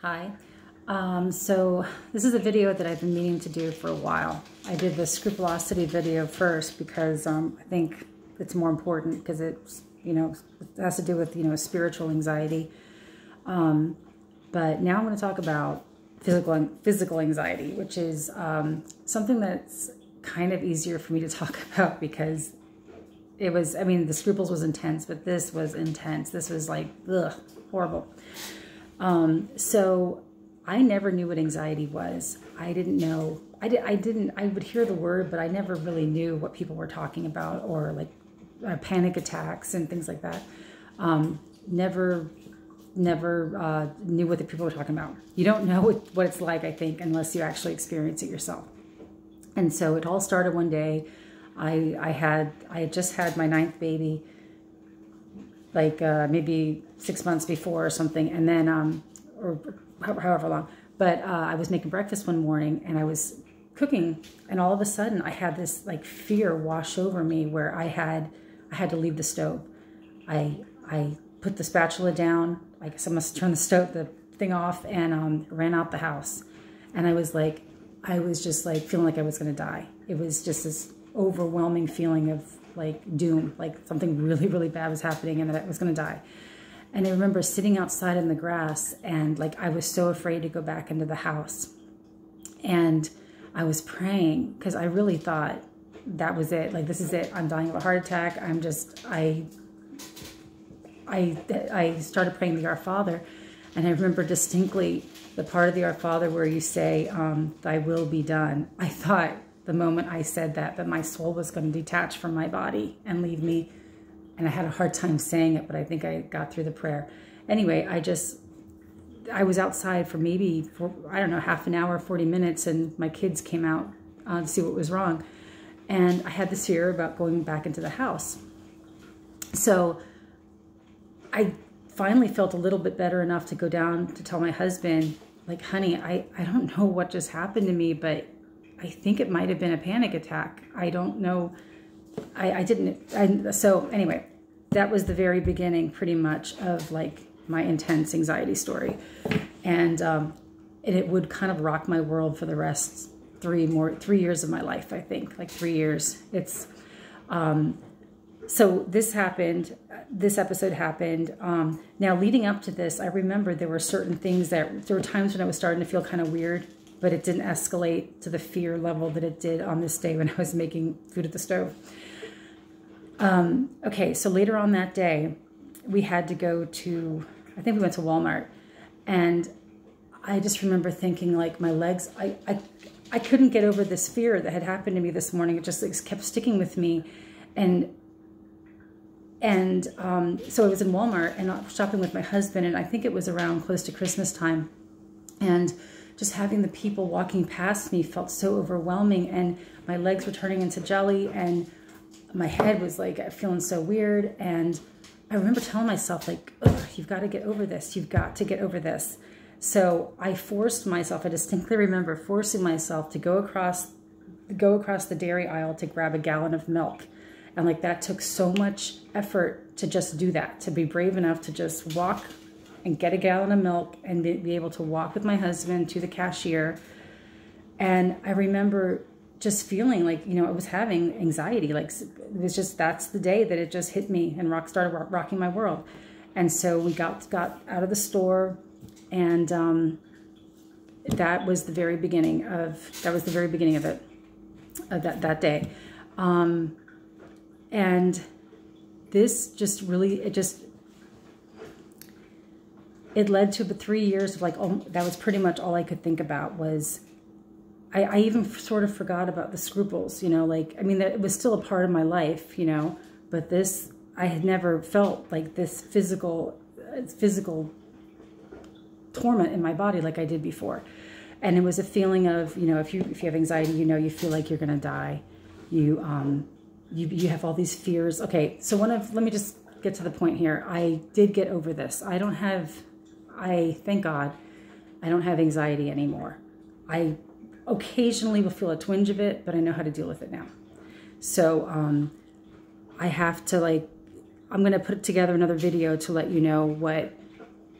Hi. So this is a video that I've been meaning to do for a while. I did the scrupulosity video first because I think it's more important because it's, it has to do with, spiritual anxiety. But now I'm going to talk about physical anxiety, which is something that's kind of easier for me to talk about because it was, the scruples was intense, but this was intense. This was like, ugh, horrible. So I never knew what anxiety was. I didn't know. I would hear the word, but I never really knew what people were talking about, or like panic attacks and things like that. Never knew what the people were talking about. You don't know what it's like, I think, unless you actually experience it yourself. And so it all started one day. I had just had my 9th baby, like maybe 6 months before or something, and then or however long. But I was making breakfast one morning and I was cooking, and all of a sudden I had this like fear wash over me where I had to leave the stove. I put the spatula down. I guess I must turn the thing off, and ran out the house. And I was just like feeling like I was going to die. It was just this overwhelming feeling of like doom, like something really, really bad was happening and that I was going to die. And I remember sitting outside in the grass, and like I was so afraid to go back into the house. And I was praying because I really thought that was it. Like, this is it. I'm dying of a heart attack. I started praying the Our Father, and I remember distinctly the part of the Our Father where you say, thy will be done. I thought the moment I said that my soul was going to detach from my body and leave me. And I had a hard time saying it, but I think I got through the prayer. Anyway, I was outside for maybe, I don't know, half an hour, 40 minutes, and my kids came out to see what was wrong. And I had this fear about going back into the house. So I finally felt a little bit better enough to go down to tell my husband, like, honey, I don't know what just happened to me, but I think it might have been a panic attack. I don't know. So anyway, that was the very beginning pretty much of like my intense anxiety story. And it would kind of rock my world for the rest 3 years of my life, I think, like 3 years. It's, so this episode happened. Now leading up to this, I remember there were certain things there were times when I was starting to feel kind of weird, but it didn't escalate to the fear level that it did on this day when I was making food at the stove. Okay, so later on that day, we had to go to, I think we went to Walmart, and I just remember thinking like my legs, I couldn't get over this fear that had happened to me this morning. It just kept sticking with me. And so I was in Walmart and I was shopping with my husband, and I think it was around close to Christmas time. And just having the people walking past me felt so overwhelming, and my legs were turning into jelly, and my head was like feeling so weird. And I remember telling myself like, you've got to get over this. You've got to get over this. So I forced myself, I distinctly remember forcing myself to go across the dairy aisle to grab a gallon of milk. And like that took so much effort to just do that, to be brave enough to just walk and get a gallon of milk and be able to walk with my husband to the cashier. And I remember just feeling like, I was having anxiety. Like it was just, that's the day that it just hit me and started rocking my world. And so we got out of the store, and that was the very beginning of it, of that day. And this just really, it led to 3 years of like, that was pretty much all I could think about was, I even sort of forgot about the scruples, it was still a part of my life, but this, I had never felt like this physical torment in my body like I did before. And it was a feeling of, if you have anxiety, you feel like you're going to die. You have all these fears. Okay. So let me just get to the point here. I did get over this. Thank God, I don't have anxiety anymore. I occasionally will feel a twinge of it, but I know how to deal with it now. So I have to I'm going to put together another video to let you know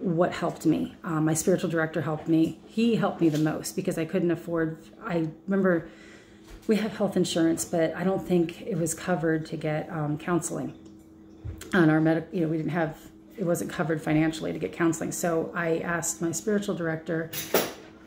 what helped me. My spiritual director helped me. He helped me the most because I couldn't afford, I remember we have health insurance, but I don't think it was covered to get counseling on our medical, we didn't have, it wasn't covered financially to get counseling. So I asked my spiritual director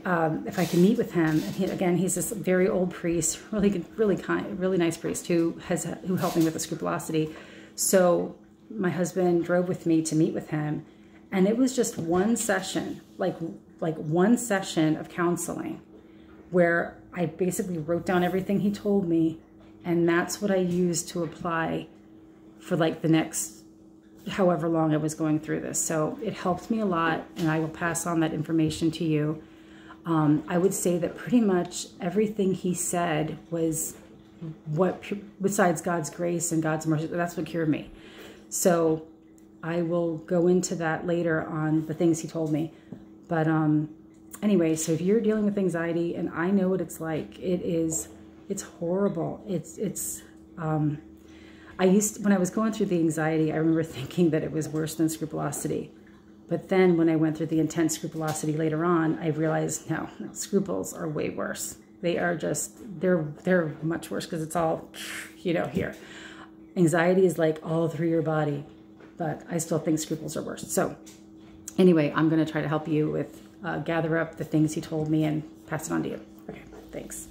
if I could meet with him. And again, he's this very old priest, really kind, really nice priest who helped me with the scrupulosity. So my husband drove with me to meet with him, and it was just one session, like one session of counseling, where I basically wrote down everything he told me, and that's what I used to apply for like the next however long I was going through this. So it helped me a lot, and I will pass on that information to you. I would say that pretty much everything he said was what, besides God's grace and God's mercy, that's what cured me. So I will go into that later on the things he told me. But anyway, so if you're dealing with anxiety, and I know what it's like, it's horrible. When I was going through the anxiety, I remember thinking that it was worse than scrupulosity. But then when I went through the intense scrupulosity later on, I realized, no, scruples are way worse. They are just, they're much worse because it's all, here. Anxiety is like all through your body, but I still think scruples are worse. So anyway, I'm going to try to help you with, gather up the things he told me and pass it on to you. Okay, thanks.